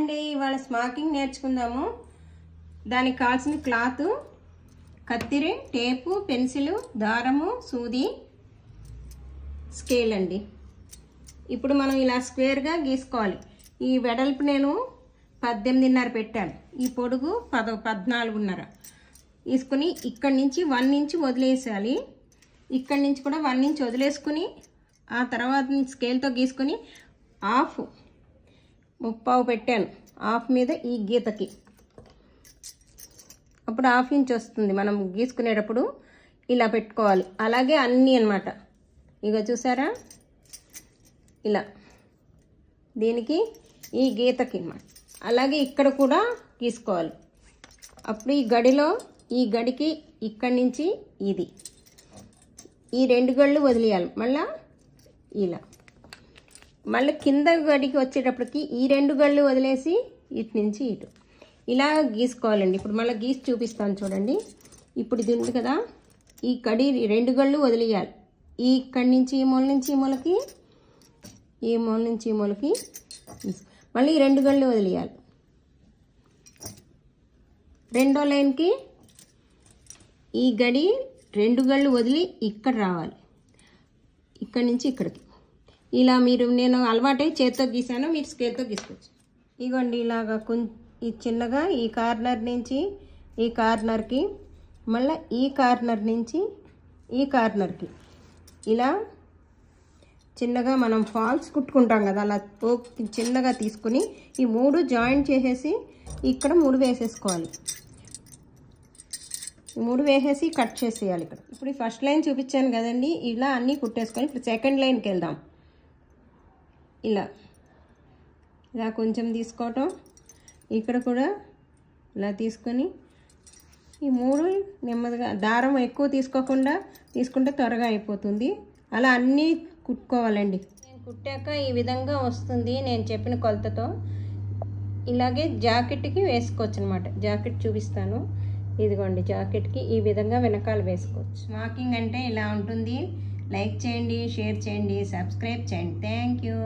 అండి ఇవాళ స్మాకింగ్ నేర్చుకుందాము. దానికి కావాల్సిన క్లాత్, కత్తిరి, టేపు, పెన్సిల్, దారము, సూది, స్కేల్ అండి. ఇప్పుడు మనం ఇలా స్క్వేర్గా గీసుకోవాలి. ఈ వెడల్పు నేను 18.5 పెట్టాను, ఈ పొడుగు 14.5 తీసుకుని ఇక్కడి నుంచి 1 ఇంచ్ వదిలేసాలి. ఇక్కడి నుంచి కూడా 1 ఇంచ్ వదిలేసుకుని ఆ తర్వాత స్కేల్తో గీసుకొని హాఫ్ 30 పెట్టాను. హాఫ్ మీద ఈ గీతకి అప్పుడు 1/2 ఇంచ్ వస్తుంది. మనం గీసుకునేటప్పుడు ఇలా పెట్టుకోవాలి. అలాగే అన్నీ అన్నమాట. ఇగో చూసారా, ఇలా దీనికి ఈ గీతకి అన్నమాట. అలాగే ఇక్కడ కూడా గీసుకోవాలి. అప్పుడు ఈ గడిలో ఈ గడికి ఇక్కడి నుంచి ఇది ఈ 2 గళ్ళు వదిలేయాలి. మళ్ళీ ఇలా మళ్ళీ కింద గడికి వచ్చేటప్పటికి ఈ 2 గళ్ళు వదిలేసి ఇటు నుంచి ఇటు ఇలా గీసుకోవాలండి. ఇప్పుడు మళ్ళీ గీసి చూపిస్తాను చూడండి. ఇప్పుడు ఇది ఉంది కదా, ఈ గడి 2 గళ్ళు వదిలేయాలి. ఈ ఇక్కడి నుంచి ఈ మూల నుంచి ఈ మూలకి, ఈ మూల నుంచి ఈ మూలకి, మళ్ళీ ఈ 2 గళ్ళు వదిలేయాలి. రెండో లైన్కి ఈ గడి 2 గళ్ళు వదిలి ఇక్కడ రావాలి. ఇక్కడి నుంచి ఇక్కడికి ఇలా నేను అలవాటై చేత్తో గీసాను, మీరు స్కేల్తో గీసుకోవచ్చు. ఇగోండి ఇలాగా ఈ చిన్నగా ఈ కార్నర్ నుంచి ఈ కార్నర్కి, మళ్ళీ ఈ కార్నర్ నుంచి ఈ కార్నర్కి ఇలా చిన్నగా మనం ఫాల్స్ కుట్టుకుంటాం కదా, అలా చిన్నగా తీసుకుని ఈ 3 జాయింట్ చేసేసి ఇక్కడ 3 వేసేసుకోవాలి. 3 వేసేసి కట్ చేసేయాలి ఇక్కడ. ఇప్పుడు ఈ ఫస్ట్ లైన్ చూపించాను కదండి, ఇలా అన్నీ కుట్టేసుకొని ఇప్పుడు సెకండ్ లైన్కి వెళ్దాం. ఇలా కొంచెం తీసుకోవటం, ఇక్కడ కూడా ఇలా తీసుకొని ఈ 3 నెమ్మదిగా, దారం ఎక్కువ తీసుకోకుండా తీసుకుంటే త్వరగా అయిపోతుంది. అలా అన్నీ కుట్టుకోవాలండి. నేను కుట్టాక ఈ విధంగా వస్తుంది నేను చెప్పిన కొలతతో. ఇలాగే జాకెట్కి వేసుకోవచ్చు అనమాట. జాకెట్ చూపిస్తాను. ఇదిగోండి, జాకెట్కి ఈ విధంగా వెనకాల వేసుకోవచ్చు. స్మాకింగ్ అంటే ఇలా ఉంటుంది. లైక్ చేయండి, షేర్ చేయండి, సబ్స్క్రైబ్ చేయండి. Thank you.